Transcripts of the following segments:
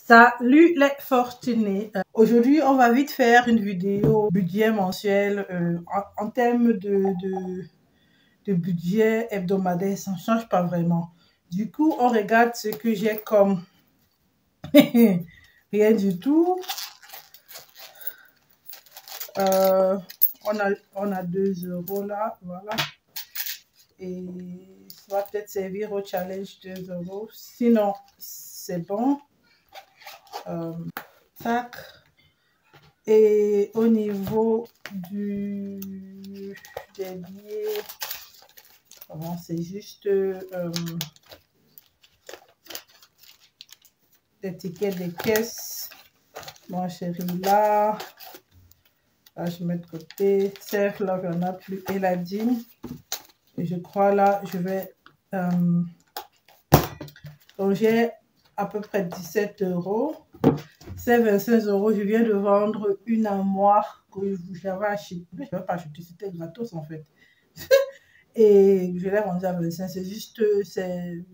Salut les fortunés. Aujourd'hui, on va vite faire une vidéo budget mensuel en termes de budget hebdomadaire. Ça ne change pas vraiment. Du coup, on regarde ce que j'ai comme rien du tout. On a 2 € là, voilà. Et ça va peut-être servir au challenge 2 €. Sinon, c'est bon. Tac. Et au niveau des billets, bon, c'est juste des tickets de caisse. Mon chéri là, je mets de côté. Cercle là, il n'y en a plus. Et la dîme. Et je crois là, je vais. Donc j'ai à peu près 17 €. C'est 25 €. Je viens de vendre une armoire que j'avais achetée. Je n'avais pas acheté, c'était gratos en fait. Et je l'ai vendue à 25. C'est juste, c'est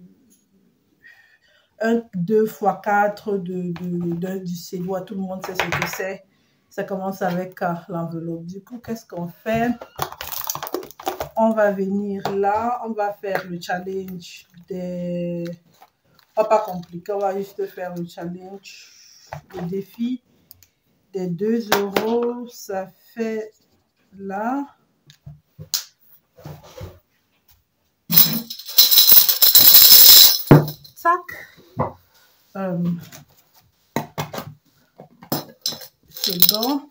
2 x 4 du CELOA. Tout le monde sait ce que c'est. Ça commence avec l'enveloppe. Du coup, qu'est-ce qu'on fait? On va venir là. On va faire le challenge des... Pas compliqué. On va juste faire le challenge. Le défi des 2 €, ça fait là. Sac. C'est bon.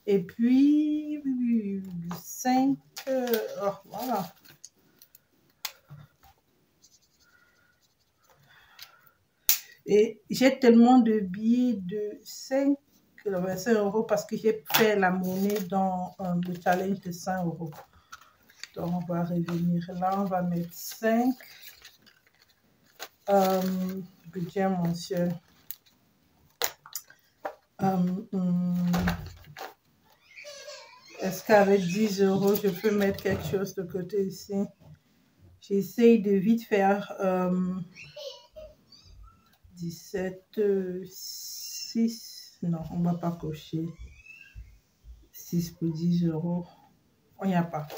Et puis 5. Voilà. Et j'ai tellement de billets de 25 € parce que j'ai fait la monnaie dans le challenge de 100 €. Donc, on va revenir là. On va mettre 5. Budget mensuel. Est-ce qu'avec 10 €, je peux mettre quelque chose de côté ici? J'essaye de vite faire 17, 6. Non, on ne va pas cocher. 6 pour 10 €. On n'y a pas.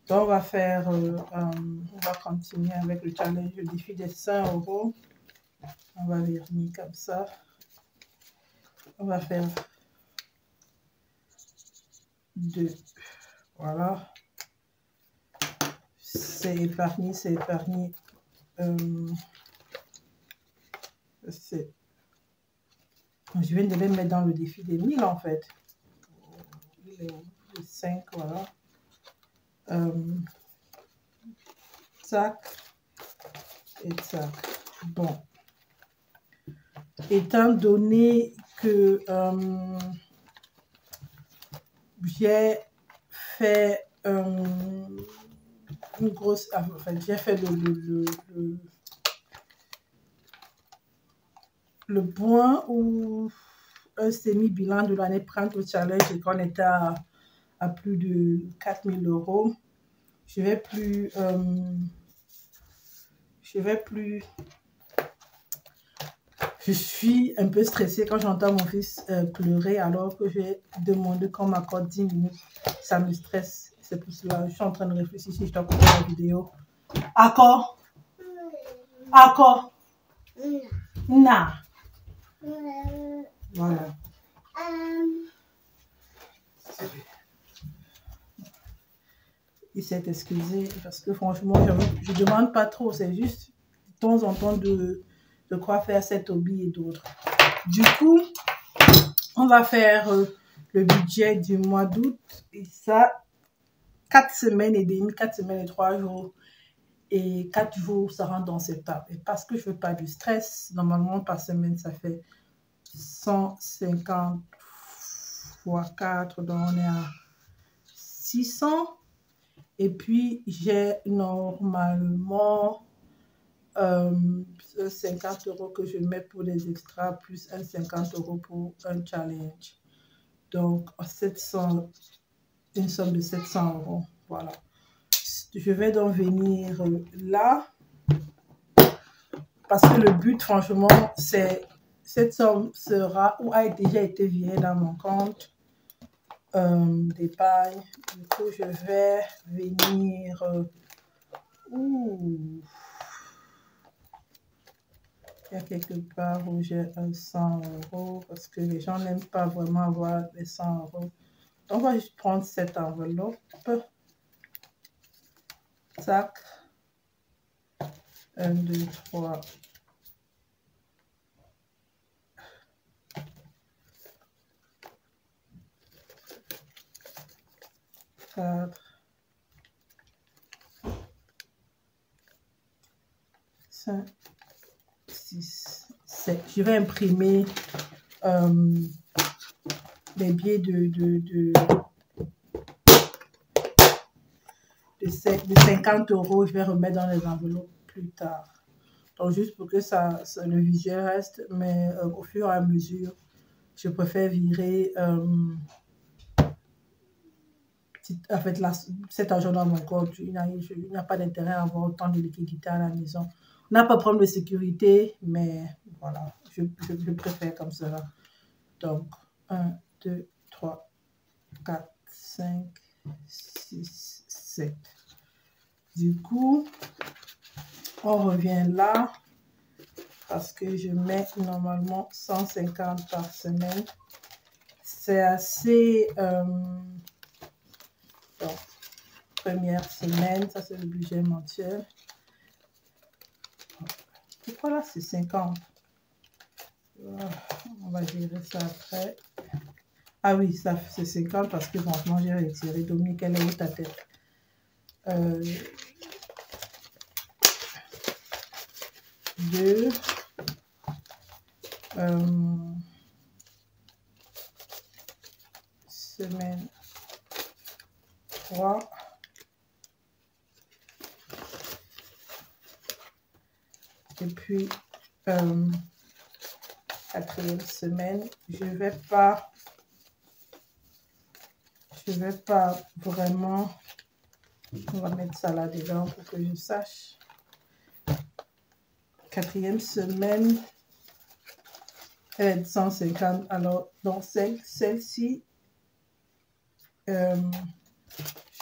Donc, on va faire, on va continuer avec le challenge, le défi des 100 €. On va venir comme ça. On va faire 2. Voilà. C'est épargné, c'est épargné. Je viens de les mettre dans le défi des 1000 en fait. Les 5, voilà. Tac et tac. Bon. Étant donné que j'ai fait une grosse... Enfin, j'ai fait le point où un semi-bilan de l'année Prendre au challenge et qu'on était à plus de 4 000 €. Je vais plus... Je suis un peu stressée quand j'entends mon fils pleurer alors que j'ai demandé qu'on m'accorde 10 minutes. Ça me stresse. C'est pour cela. Je suis en train de réfléchir si je dois couper la vidéo. Accord? Accord? Non. Voilà. Il s'est excusé parce que franchement, je ne demande pas trop. C'est juste de temps en temps de quoi faire cet hobby et d'autres. Du coup, on va faire le budget du mois d'août. Et ça, 4 semaines et demie, 4 semaines et 3 jours. Et 4 jours, ça rentre dans cette table. Et parce que je ne veux pas de stress, normalement, par semaine, ça fait 150 x 4. Donc, on est à 600. Et puis, j'ai normalement 50 € que je mets pour les extras, plus un 50 € pour un challenge. Donc, 700, une somme de 700 €. Voilà. Je vais donc venir là. Parce que le but, franchement, c'est cette somme sera ou a déjà été virée dans mon compte d'épargne. Du coup, je vais venir... ouh, il y a quelque part où j'ai un 100 € parce que les gens n'aiment pas vraiment avoir les 100 €. Donc, on va juste prendre cette enveloppe. Tac. 1, 2, 3. 4, 5, 6, 7. Je vais imprimer les billets de 50 €. Je vais remettre dans les enveloppes plus tard. Donc, juste pour que le visuel reste, mais au fur et à mesure, je préfère virer en fait, cet argent dans mon compte. Il n'y a pas d'intérêt à avoir autant de liquidités à la maison. On n'a pas de problème de sécurité, mais voilà, je préfère comme cela. Donc, 1, 2, 3, 4, 5, 6, 7. Du coup, on revient là parce que je mets normalement 150 par semaine. C'est assez... donc, première semaine, ça c'est le budget mensuel. Pourquoi là c'est 50? On va gérer ça après. Ah oui, ça c'est 50 parce que franchement j'ai retiré. Dominique, elle est où ta tête? 2. Semaine 3. Et puis, 4e semaine, je vais pas vraiment, on va mettre ça là-dedans pour que je sache. 4e semaine, elle est de 150. Alors, dans celle-ci, je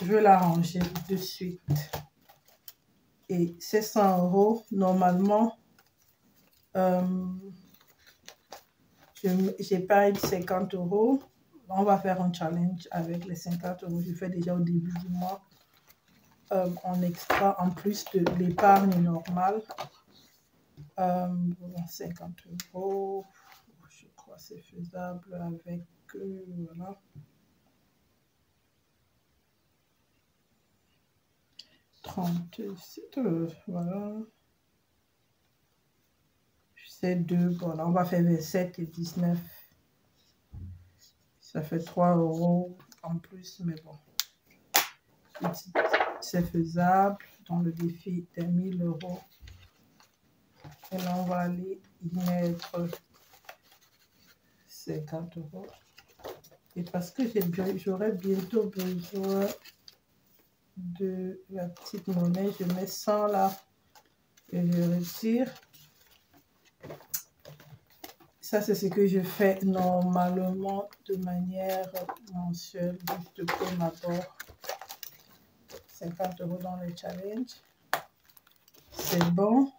veux la ranger de suite. Et ces 100 €, normalement, j'épargne 50 €. On va faire un challenge avec les 50 €. Je fais déjà au début du mois. On extra en plus de l'épargne normale. 50 €. Je crois que c'est faisable avec... voilà. 37, voilà. C'est 2, voilà, on va faire 27 et 19. Ça fait 3 € en plus, mais bon. C'est faisable dans le défi des 1000 €. Et là, on va aller y mettre 50 €. Et parce que j'aurai bientôt besoin de la petite monnaie, je mets 100 là et je retire. Ça, c'est ce que je fais normalement de manière mensuelle, juste pour d'abord 50 € dans le challenge. C'est bon.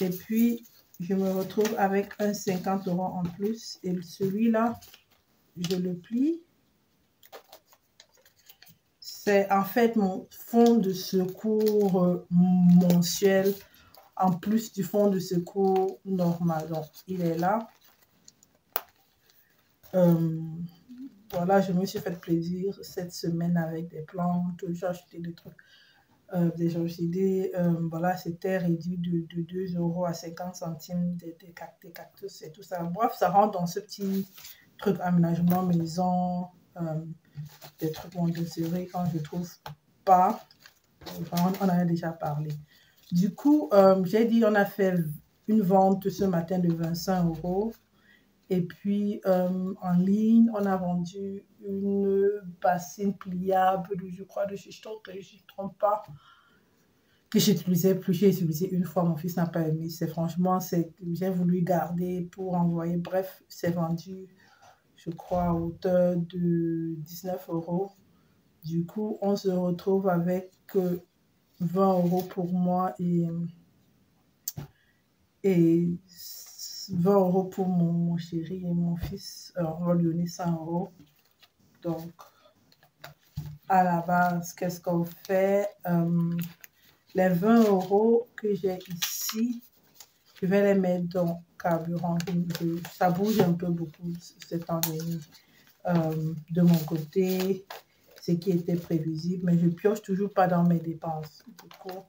Et puis, je me retrouve avec un 50 € en plus. Et celui-là, je le plie. C'est en fait mon fonds de secours mensuel en plus du fonds de secours normal. Donc, il est là. Voilà, je me suis fait plaisir cette semaine avec des plantes. J'ai acheté des trucs, des orchidées. Voilà, c'était réduit de 2 € à 50 centimes des cactus et tout ça. Bref, ça rentre dans ce petit truc aménagement maison, des trucs Montessori quand je trouve pas. Enfin, on en a déjà parlé. Du coup, j'ai dit, on a fait une vente ce matin de 25 €. Et puis, en ligne, on a vendu une bassine pliable, je crois, de chez Stock, je ne me trompe pas, que j'utilisais plus. J'ai utilisé une fois, mon fils n'a pas aimé. C'est franchement, j'ai voulu garder pour envoyer. Bref, c'est vendu, je crois, à hauteur de 19 €. Du coup, on se retrouve avec 20 € pour moi et 20 € pour mon chéri et mon fils. Alors, on va lui donner 100 €. Donc, à la base, qu'est-ce qu'on fait? Les 20 € que j'ai ici, je vais les mettre dans carburant. Ça bouge un peu beaucoup cette année de mon côté, ce qui était prévisible, mais je pioche toujours pas dans mes dépenses. Du coup,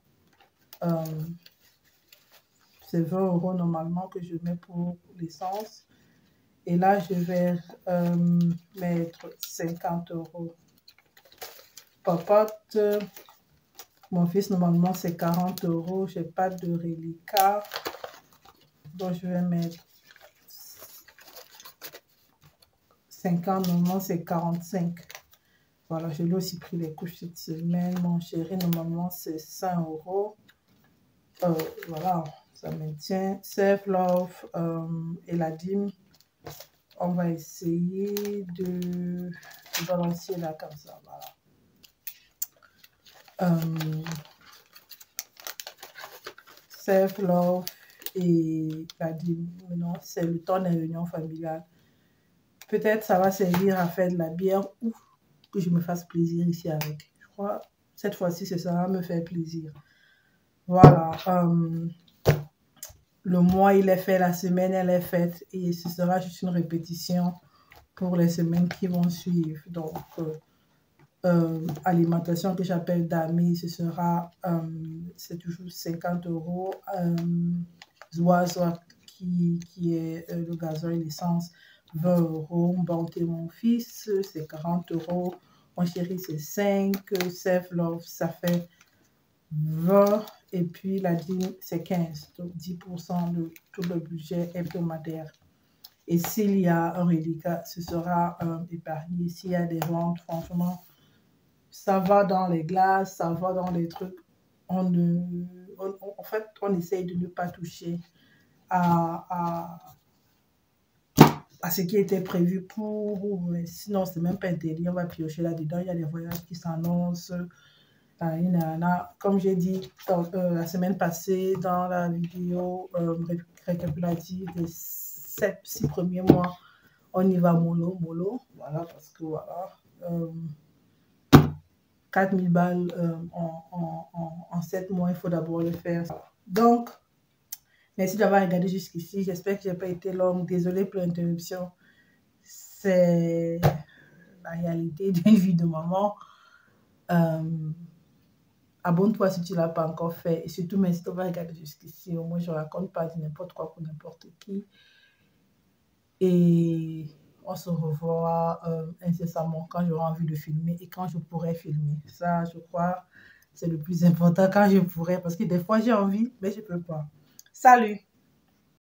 c'est 20 € normalement que je mets pour l'essence. Et là, je vais mettre 50 €. Papote, mon fils, normalement, c'est 40 €. Je n'ai pas de reliquat. Donc, je vais mettre 50. Normalement, c'est 45. Voilà, je lui ai aussi pris les couches cette semaine. Mon chéri, normalement, c'est 100 €. Voilà, ça maintient. Self Love et la dîme. On va essayer de balancer là comme ça. Voilà. Self Love et la dîme. Non, c'est le temps des réunions familiales. Peut-être ça va servir à faire de la bière ou que je me fasse plaisir ici avec. Je crois cette fois-ci, ça va me faire plaisir. Voilà. Le mois, il est fait, la semaine, elle est faite et ce sera juste une répétition pour les semaines qui vont suivre. Donc, alimentation que j'appelle d'amis, ce sera, c'est toujours 50 €. Zoazoa qui est le gasoil, l'essence, 20 €. Bonté, mon fils, c'est 40 €. Mon chéri, c'est 5. Self Love, ça fait 20. Et puis la dîme, c'est 15. Donc 10% de tout le budget hebdomadaire. Et s'il y a un reliquat, ce sera épargné. S'il y a des ventes, franchement, ça va dans les glaces, ça va dans les trucs. En fait, on essaye de ne pas toucher à ce qui était prévu pour. Mais sinon, c'est même pas interdit. On va piocher là-dedans. Il y a des voyages qui s'annoncent. Comme j'ai dit la semaine passée dans la vidéo récapitulative des 6 premiers mois, on y va mollo. Voilà, parce que voilà. 4000 balles en 7 mois, il faut d'abord le faire. Donc, merci d'avoir regardé jusqu'ici. J'espère que je n'ai pas été longue. Désolée pour l'interruption. C'est la réalité d'une vie de maman. Abonne-toi si tu ne l'as pas encore fait. Et surtout, merci d'avoir regardé jusqu'ici. Au moins, je ne raconte pas de n'importe quoi pour n'importe qui. Et on se revoit incessamment quand j'aurai envie de filmer et quand je pourrai filmer. Ça, je crois, c'est le plus important quand je pourrai. Parce que des fois, j'ai envie, mais je ne peux pas. Salut!